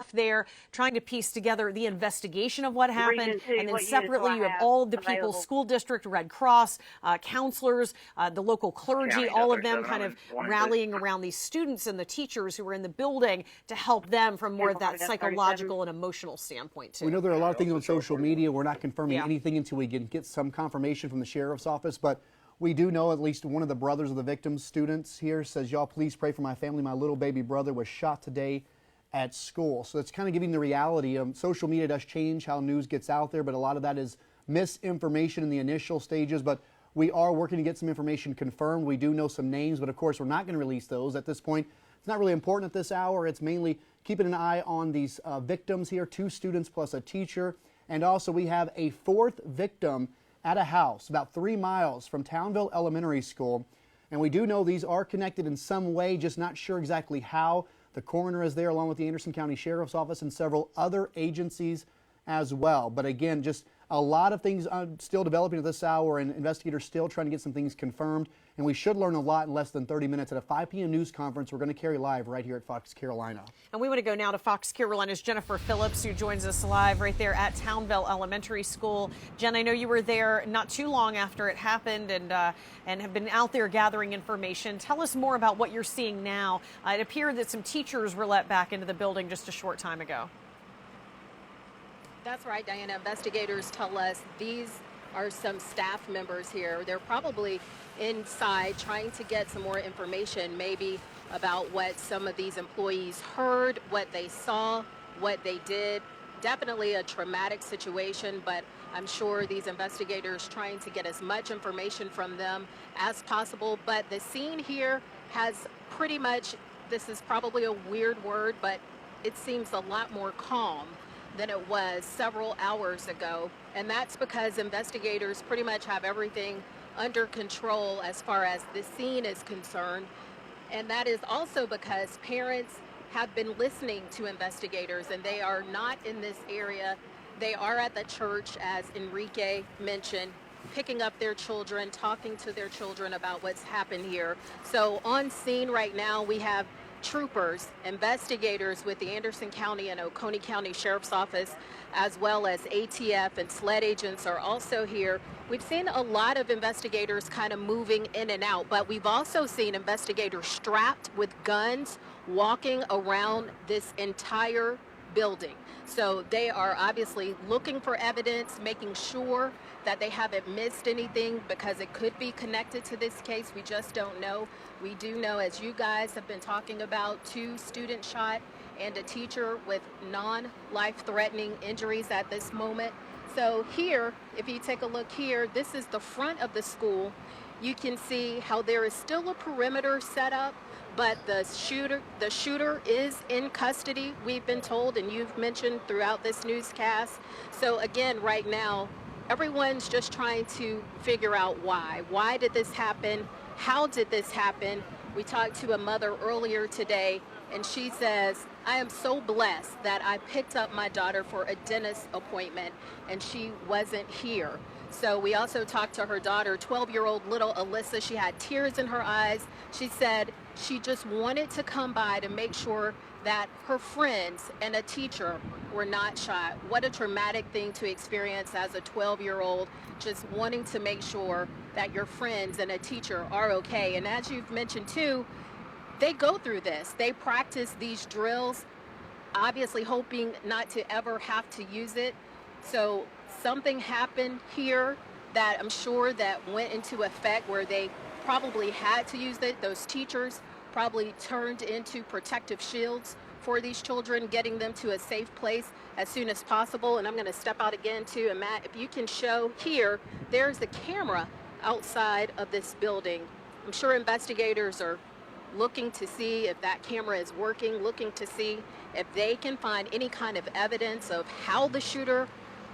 staff there trying to piece together the investigation of what happened. And then separately, you have all of the people, school district, Red Cross, counselors, the local clergy, all of them kind of rallying around these students and the teachers who were in the building to help them from more of that psychological and emotional standpoint, too. We know there are a lot of things on social media. We're not confirming anything until we get some confirmation from the sheriff's office, but we do know at least one of the brothers of the victims' students here says, y'all please pray for my family. My little baby brother was shot today at school. So it's kind of giving the reality. Social media does change how news gets out there, but a lot of that is misinformation in the initial stages. But we are working to get some information confirmed. We do know some names, but of course we're not going to release those at this point. It's not really important at this hour. It's mainly keeping an eye on these victims here, 2 students plus a teacher. And also we have a 4th victim at a house about 3 miles from Townville Elementary School. And we do know these are connected in some way, just not sure exactly how. The coroner is there along with the Anderson County Sheriff's Office and several other agencies as well. But again, just a lot of things still developing at this hour, and investigators still trying to get some things confirmed. And we should learn a lot in less than 30 minutes at a 5 p.m. news conference we're going to carry live right here at Fox Carolina. And we want to go now to Fox Carolina's Jennifer Phillips, who joins us live right there at Townville Elementary School. Jen, I know you were there not too long after it happened and have been out there gathering information. Tell us more about what you're seeing now. It appeared that some teachers were let back into the building just a short time ago. That's right, Diana. Investigators tell us these are some staff members here. They're probably inside trying to get some more information, maybe about what some of these employees heard, what they saw, what they did. Definitely a traumatic situation, but I'm sure these investigators trying to get as much information from them as possible. But the scene here has pretty much, this is probably a weird word, but it seems a lot more calm than it was several hours ago. And that's because investigators pretty much have everything under control as far as the scene is concerned. And that is also because parents have been listening to investigators, and they are not in this area. They are at the church, as Enrique mentioned, picking up their children, talking to their children about what's happened here. So on scene right now, we have troopers, investigators with the Anderson County and Oconee County Sheriff's Office, as well as ATF and SLED agents are also here. We've seen a lot of investigators kind of moving in and out, but we've also seen investigators strapped with guns walking around this entire building. So they are obviously looking for evidence, making sure that they haven't missed anything, because it could be connected to this case. We just don't know. We do know, as you guys have been talking about, 2 students shot and a teacher with non-life-threatening injuries at this moment. So here, if you take a look here, this is the front of the school. You can see how there is still a perimeter set up, but the shooter is in custody, we've been told, and you've mentioned throughout this newscast. So again, right now, everyone's just trying to figure out why. Why did this happen? How did this happen? We talked to a mother earlier today, and she says, I am so blessed that I picked up my daughter for a dentist appointment, and she wasn't here. So we also talked to her daughter, 12-year-old little Alyssa. She had tears in her eyes. She said she just wanted to come by to make sure that her friends and a teacher were not shot. What a traumatic thing to experience as a 12-year-old, just wanting to make sure that your friends and a teacher are okay. And as you've mentioned too, they go through this. They practice these drills, obviously hoping not to ever have to use it. So something happened here that I'm sure that went into effect where they probably had to use it. Those teachers probably turned into protective shields for these children, getting them to a safe place as soon as possible. And I'm going to step out again too. And Matt, if you can show here, there's the camera outside of this building. I'm sure investigators are looking to see if that camera is working, looking to see if they can find any kind of evidence of how the shooter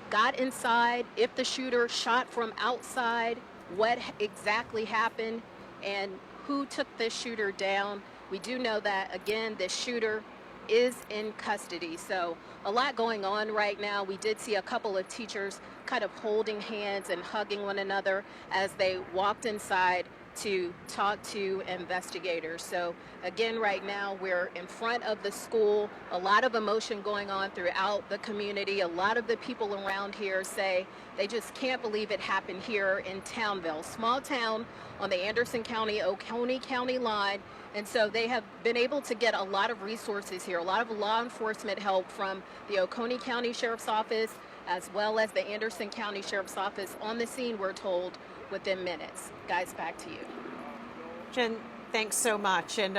got inside, if the shooter shot from outside, what exactly happened, and who took this shooter down. We do know that, again, this shooter is in custody. So a lot going on right now. We did see a couple of teachers kind of holding hands and hugging one another as they walked inside to talk to investigators. So again, right now we're in front of the school, a lot of emotion going on throughout the community. A lot of the people around here say they just can't believe it happened here in Townville, small town on the Anderson County, Oconee County line. And so they have been able to get a lot of resources here, a lot of law enforcement help from the Oconee County Sheriff's Office, as well as the Anderson County Sheriff's Office on the scene, we're told, within minutes. Guys, back to you. Jen, thanks so much. And,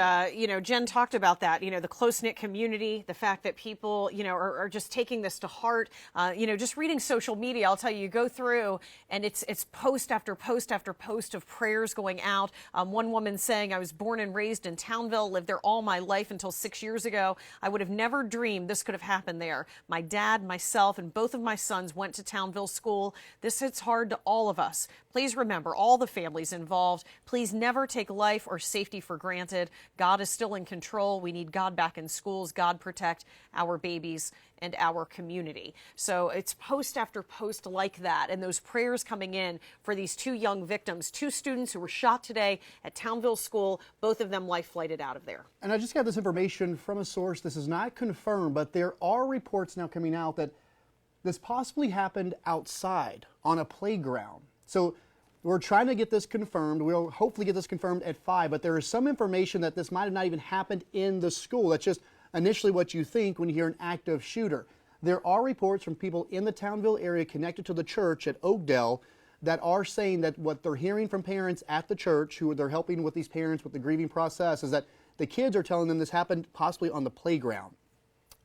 Jen talked about that, the close-knit community, the fact that people, are just taking this to heart. Just reading social media, I'll tell you, you go through and it's post after post after post of prayers going out. One woman saying, I was born and raised in Townville, lived there all my life until 6 years ago. I would have never dreamed this could have happened there. My dad, myself, and both of my sons went to Townville school. This hits hard to all of us. Please remember all the families involved. Please never take life or safety for granted. God is still in control. We need God back in schools. God protect our babies and our community. So it's post after post like that, and those prayers coming in for these two young victims, two students who were shot today at Townville School, both of them life flighted out of there. And I just got this information from a source. This is not confirmed, but there are reports now coming out that this possibly happened outside on a playground. So we're trying to get this confirmed. We'll hopefully get this confirmed at 5, but there is some information that this might have not even happened in the school. That's just initially what you think when you hear an active shooter. There are reports from people in the Townville area connected to the church at Oakdale that are saying that what they're hearing from parents at the church, who they're helping with these parents with the grieving process, is that the kids are telling them this happened possibly on the playground,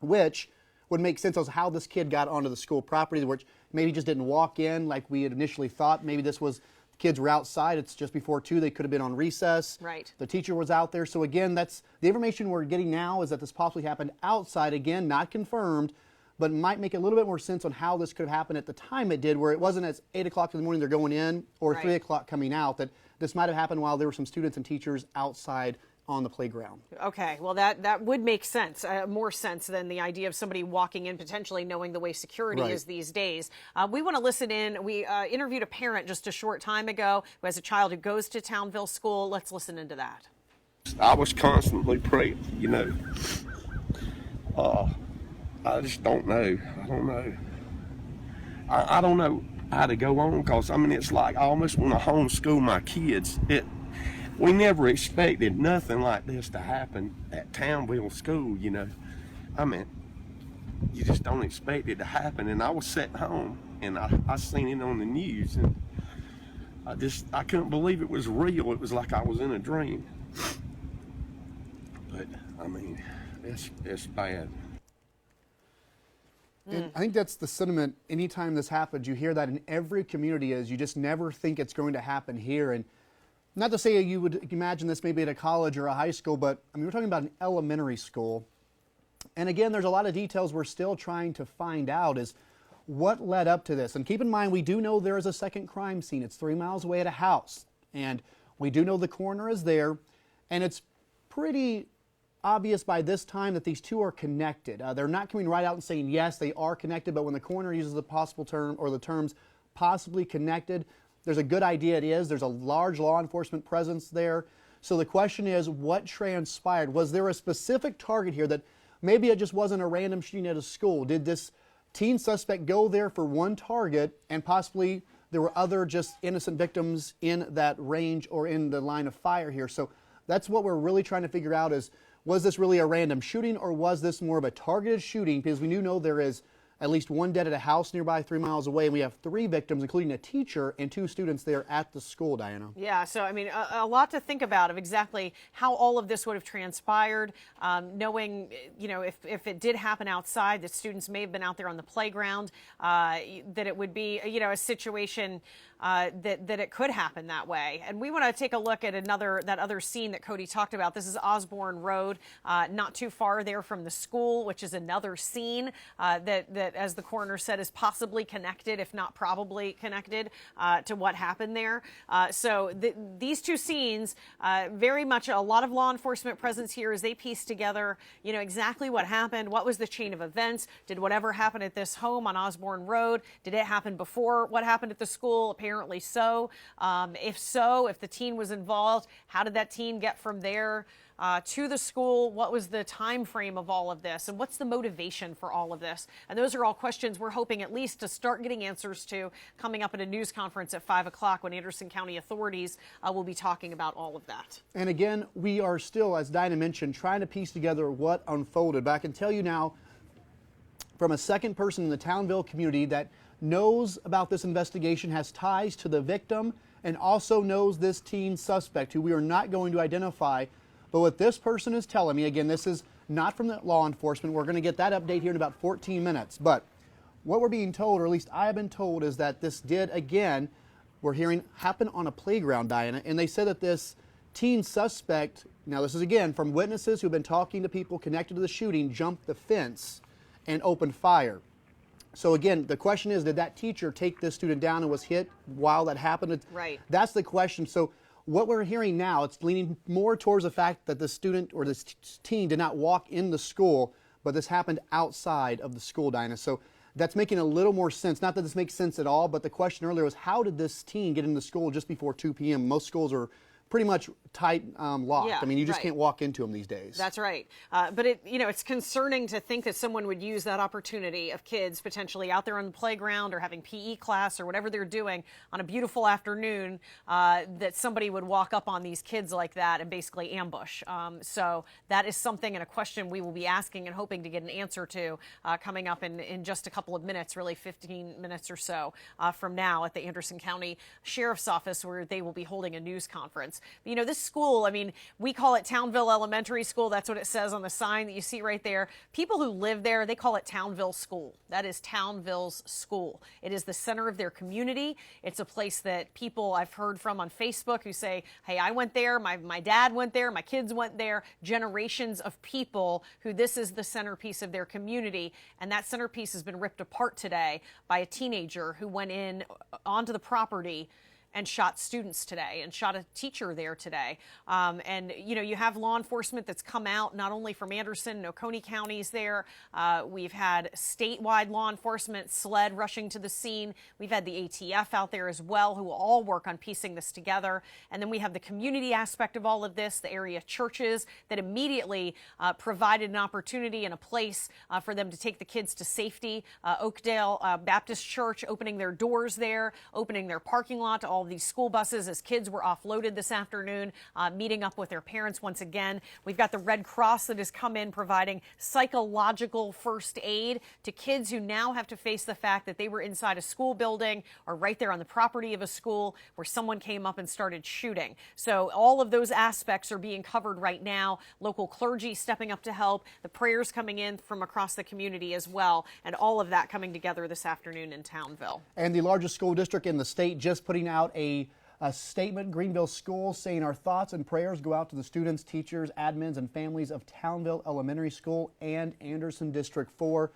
which would make sense as how this kid got onto the school property, which maybe just didn't walk in like we had initially thought. Maybe this was kids were outside. It's just before 2. They could have been on recess. Right. The teacher was out there. So again, that's the information we're getting now, is that this possibly happened outside. Again, not confirmed, but might make a little bit more sense on how this could have happened at the time it did, where it wasn't at 8 o'clock in the morning they're going in or 3 o'clock coming out, that this might have happened while there were some students and teachers outside on the playground. Okay, well that would make sense, more sense than the idea of somebody walking in potentially knowing the way security is these days. We want to listen in. We interviewed a parent just a short time ago who has a child who goes to Townville School. Let's listen into that. I was constantly praying, I just don't know. I don't know. I don't know how to go on, because, it's like I almost want to homeschool my kids. We never expected nothing like this to happen at Townville School, You just don't expect it to happen. And I was sitting home, and I seen it on the news, and I couldn't believe it was real. It was like I was in a dream. But, it's bad. And I think that's the sentiment. Anytime this happens, you hear that in every community, is you just never think it's going to happen here. And not to say you would imagine this maybe at a college or a high school, but we're talking about an elementary school. And again, there's a lot of details we're still trying to find out, is what led up to this. And keep in mind, we do know there is a second crime scene. It's 3 miles away at a house. And we do know the coroner is there. And it's pretty obvious by this time that these two are connected. They're not coming right out and saying, yes, they are connected, but when the coroner uses the possible term, or the terms possibly connected, there's a good idea it is. There's a large law enforcement presence there. So the question is, what transpired? Was there a specific target here that maybe it just wasn't a random shooting at a school? Did this teen suspect go there for one target, and possibly there were other just innocent victims in that range or in the line of fire here? So that's what we're really trying to figure out, is, was this really a random shooting, or was this more of a targeted shooting? Because we do know there is at least one dead at a house nearby 3 miles away, and we have 3 victims, including a teacher and 2 students there at the school, Diana. Yeah, so a lot to think about of exactly how all of this would have transpired, knowing, if it did happen outside, that students may have been out there on the playground, that it would be, a situation that it could happen that way. And we want to take a look at that other scene that Cody talked about. This is Osborne Road, not too far there from the school, which is another scene that, as the coroner said, is possibly connected, if not probably connected, to what happened there. So these two scenes, very much a lot of law enforcement presence here as they piece together, exactly what happened. What was the chain of events? Did whatever happen at this home on Osborne Road, did it happen before what happened at the school? Apparently apparently so. If the teen was involved, how did that teen get from there to the school? What was the time frame of all of this? And what's the motivation for all of this? And those are all questions we're hoping at least to start getting answers to coming up at a news conference at 5 o'clock when Anderson County authorities will be talking about all of that. And again, we are still, as Dinah mentioned, trying to piece together what unfolded. But I can tell you now, from a second person in the Townville community that knows about this investigation, has ties to the victim, and also knows this teen suspect, who we are not going to identify. But what this person is telling me, again, this is not from the law enforcement. We're going to get that update here in about 14 minutes. But what we're being told, or at least I have been told, is that this did, again, we're hearing happen on a playground, Diana. And they said that this teen suspect, now this is again from witnesses who've been talking to people connected to the shooting, jumped the fence and opened fire. So again, the question is, did that teacher take this student down and was hit while that happened? Right. That's the question. So what we're hearing now, it's leaning more towards the fact that the student or this teen did not walk in the school, but this happened outside of the school, Dinah. So that's making a little more sense. Not that this makes sense at all, but the question earlier was, how did this teen get into school just before 2 p.m.? Most schools are pretty much tight locked. Yeah, I mean, you just right. can't walk into them these days. That's right. But it's concerning to think that someone would use that opportunity of kids potentially out there on the playground or having PE class or whatever they're doing on a beautiful afternoon, that somebody would walk up on these kids like that and basically ambush. So that is something and a question we will be asking and hoping to get an answer to coming up in just a couple of minutes, really 15 minutes or so from now at the Anderson County Sheriff's Office, where they will be holding a news conference. This school, I mean, we call it Townville Elementary School. That's what it says on the sign that you see right there. People who live there, they call it Townville School. That is Townville's school. It is the center of their community. It's a place that people I've heard from on Facebook who say, hey, I went there, my dad went there, my kids went there. Generations of people who this is the centerpiece of their community. And that centerpiece has been ripped apart today by a teenager who went in onto the property and shot students today and shot a teacher there today. You have law enforcement that's come out, not only from Anderson and Oconee counties there. We've had statewide law enforcement, SLED rushing to the scene. We've had the ATF out there as well, who will all work on piecing this together. And then we have the community aspect of all of this, the area churches that immediately provided an opportunity and a place for them to take the kids to safety. Oakdale Baptist Church opening their doors there, opening their parking lot to all of these school buses as kids were offloaded this afternoon, meeting up with their parents once again. We've got the Red Cross that has come in providing psychological first aid to kids who now have to face the fact that they were inside a school building or right there on the property of a school where someone came up and started shooting. So all of those aspects are being covered right now. Local clergy stepping up to help, the prayers coming in from across the community as well, and all of that coming together this afternoon in Townville. And the largest school district in the state just putting out a statement, Greenville Schools, saying our thoughts and prayers go out to the students, teachers, admins, and families of Townville Elementary School and Anderson District 4.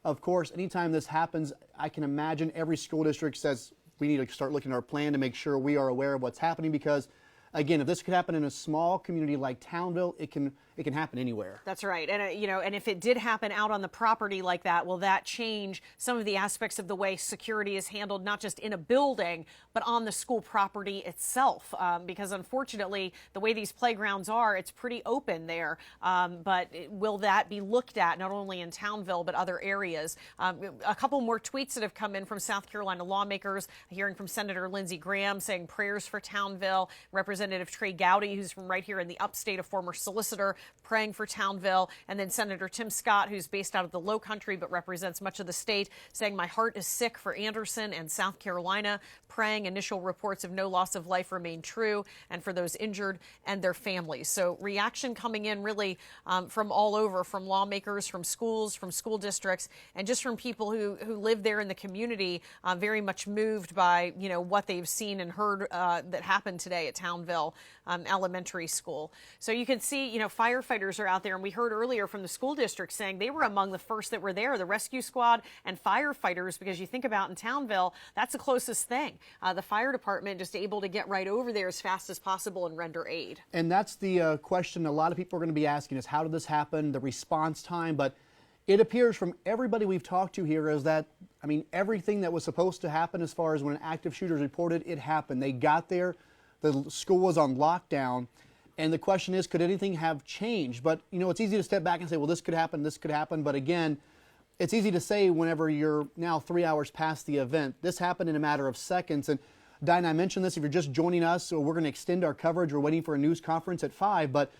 Of course, anytime this happens, I can imagine every school district says we need to start looking at our plan to make sure we are aware of what's happening, because again, if this could happen in a small community like Townville, it can happen anywhere. That's right. And, and if it did happen out on the property like that, will that change some of the aspects of the way security is handled, not just in a building, but on the school property itself? Because unfortunately, the way these playgrounds are, it's pretty open there. But will that be looked at not only in Townville, but other areas? A couple more tweets that have come in from South Carolina lawmakers, hearing from Senator Lindsey Graham saying prayers for Townville. Representative Trey Gowdy, who's from right here in the upstate, a former solicitor, praying for Townville. And then Senator Tim Scott, who's based out of the Low Country but represents much of the state, saying my heart is sick for Anderson and South Carolina, praying initial reports of no loss of life remain true, and for those injured and their families. So reaction coming in really from all over, from lawmakers, from schools, from school districts, and just from people who live there in the community, very much moved by what they've seen and heard that happened today at Townville Elementary School. So you can see, firefighters are out there, and we heard earlier from the school district saying they were among the first that were there, the rescue squad and firefighters, because you think about in Townville, that's the closest thing. The fire department just able to get right over there as fast as possible and render aid. And that's the question a lot of people are going to be asking is, how did this happen, the response time? But it appears from everybody we've talked to here is that I mean, everything that was supposed to happen as far as when an active shooter is reported, it happened. They got there, the school was on lockdown, and the question is, could anything have changed? But, you know, it's easy to step back and say, well, this could happen, but again, it's easy to say whenever you're now 3 hours past the event. This happened in a matter of seconds, and Diane, I mentioned this, if you're just joining us, so we're going to extend our coverage. We're waiting for a news conference at 5, but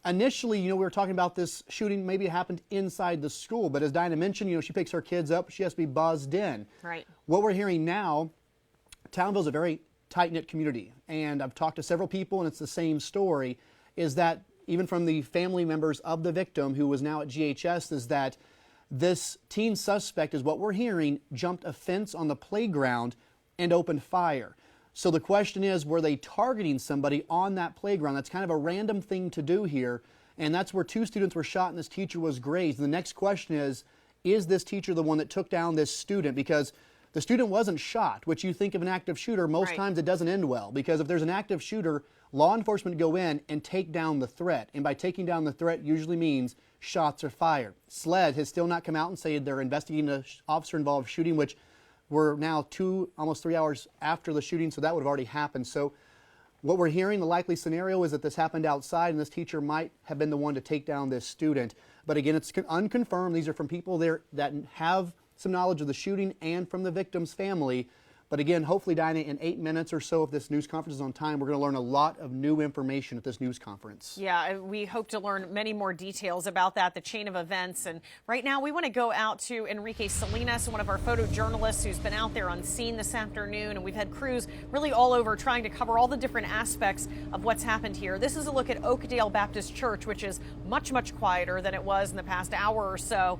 initially, you know, we were talking about this shooting, maybe it happened inside the school, but as Diana mentioned, you know, she picks her kids up, she has to be buzzed in. Right. What we're hearing now, Townville's a very tight-knit community, and I've talked to several people, and it's the same story, is that even from the family members of the victim who was now at GHS, is that this teen suspect, is what we're hearing, jumped a fence on the playground and opened fire. So the question is, were they targeting somebody on that playground? That's kind of a random thing to do here, and that's where 2 students were shot and this teacher was grazed. And the next question is this teacher the one that took down this student? Because the student wasn't shot, which you think of an active shooter, most times it doesn't end well, because if there's an active shooter, law enforcement go in and take down the threat, and by taking down the threat usually means shots are fired. SLED has still not come out and said they're investigating an officer-involved shooting, which we're now almost 3 hours after the shooting, so that would have already happened. So what we're hearing, the likely scenario is that this happened outside and this teacher might have been the one to take down this student. But again, it's unconfirmed. These are from people there that have some knowledge of the shooting and from the victim's family. But again, hopefully, Dinah, in 8 minutes or so, if this news conference is on time, we're going to learn a lot of new information at this news conference. Yeah, we hope to learn many more details about that, the chain of events. And right now, we want to go out to Enrique Salinas, one of our photojournalists who's been out there on scene this afternoon. And we've had crews really all over trying to cover all the different aspects of what's happened here. This is a look at Oakdale Baptist Church, which is much, much quieter than it was in the past hour or so,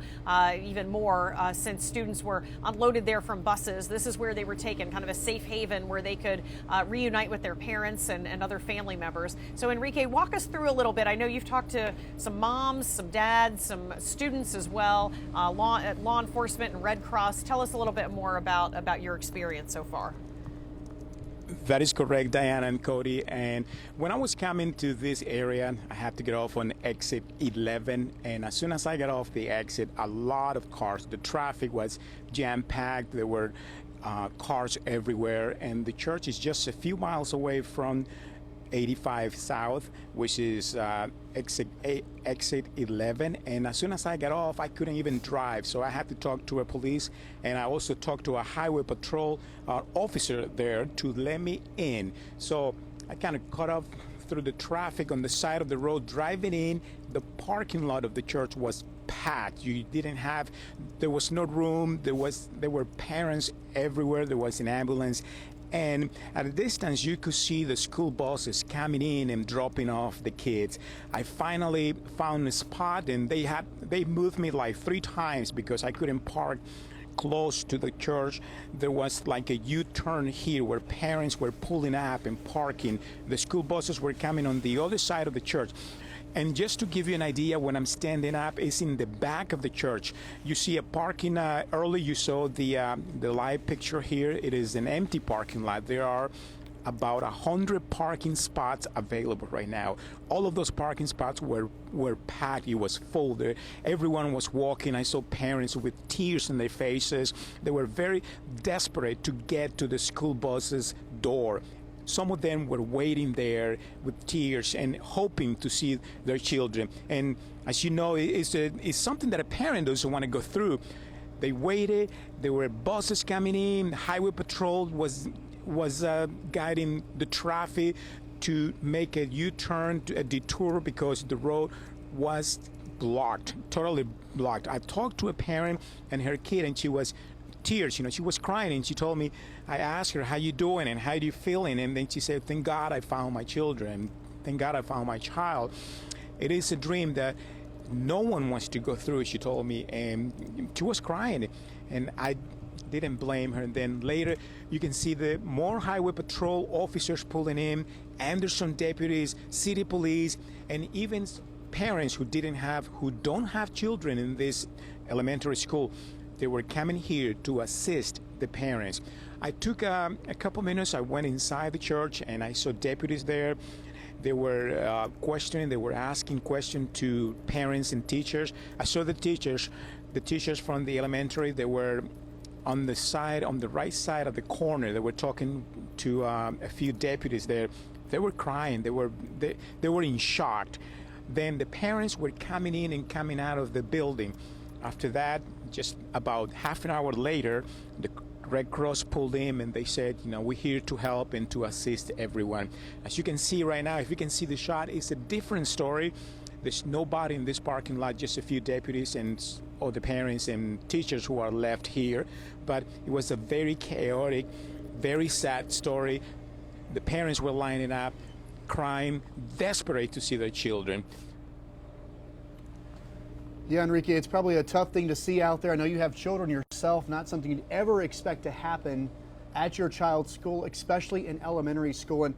even more since students were unloaded there from buses. This is where they were taken, kind of a safe haven where they could reunite with their parents and other family members. So Enrique, walk us through a little bit. I know you've talked to some moms, some dads, some students as well, law enforcement and Red Cross. Tell us a little bit more about your experience so far. That is correct, Diana and Cody. And when I was coming to this area, I had to get off on exit 11. And as soon as I got off the exit, a lot of cars. The traffic was jam-packed. There were cars everywhere. And the church is just a few miles away from 85 South, which is exit 11. And as soon as I got off, I couldn't even drive. So I had to talk to a police, and I also talked to a highway patrol officer there to let me in. So I kind of cut off through the traffic on the side of the road. Driving in, the parking lot of the church was packed. There was no room. There were parents everywhere. There was an ambulance. And at a distance, you could see the school buses coming in and dropping off the kids. I finally found a spot, and they moved me like 3 times because I couldn't park close to the church. There was like a U-turn here where parents were pulling up and parking. The school buses were coming on the other side of the church. And just to give you an idea, when I'm standing up, it's in the back of the church. You see a parking, earlier you saw the live picture here. It is an empty parking lot. There are about 100 parking spots available right now. All of those parking spots were packed. It was full there. Everyone was walking. I saw parents with tears in their faces. They were very desperate to get to the school bus's door. Some of them were waiting there with tears and hoping to see their children. And as you know, it's something that a parent doesn't want to go through. They waited. There were buses coming in. Highway patrol was guiding the traffic to make a U-turn, a detour, because the road was blocked, totally blocked. I talked to a parent and her kid, and she was tears, she was crying, and she told me, I asked her, how you doing and how are you feeling? And then she said, thank God I found my children. Thank God I found my child. It is a dream that no one wants to go through, she told me, and she was crying, and I didn't blame her. And then later you can see the more highway patrol officers pulling in, Anderson deputies, city police, and even parents who don't have children in this elementary school. They were coming here to assist the parents. I took a couple minutes. I went inside the church and I saw deputies there. They were questioning. They were asking questions to parents and teachers. I saw the teachers from the elementary. They were on the right side of the corner. They were talking to a few deputies there. They were crying. They were in shock. Then the parents were coming in and coming out of the building. After that, just about half an hour later, the Red Cross pulled in and they said, we're here to help and to assist everyone. As you can see right now, if you can see the shot, it's a different story. There's nobody in this parking lot, just a few deputies and all the parents and teachers who are left here. But it was a very chaotic, very sad story. The parents were lining up, crying, desperate to see their children. Yeah, Enrique, it's probably a tough thing to see out there. I know you have children yourself, not something you'd ever expect to happen at your child's school, especially in elementary school. And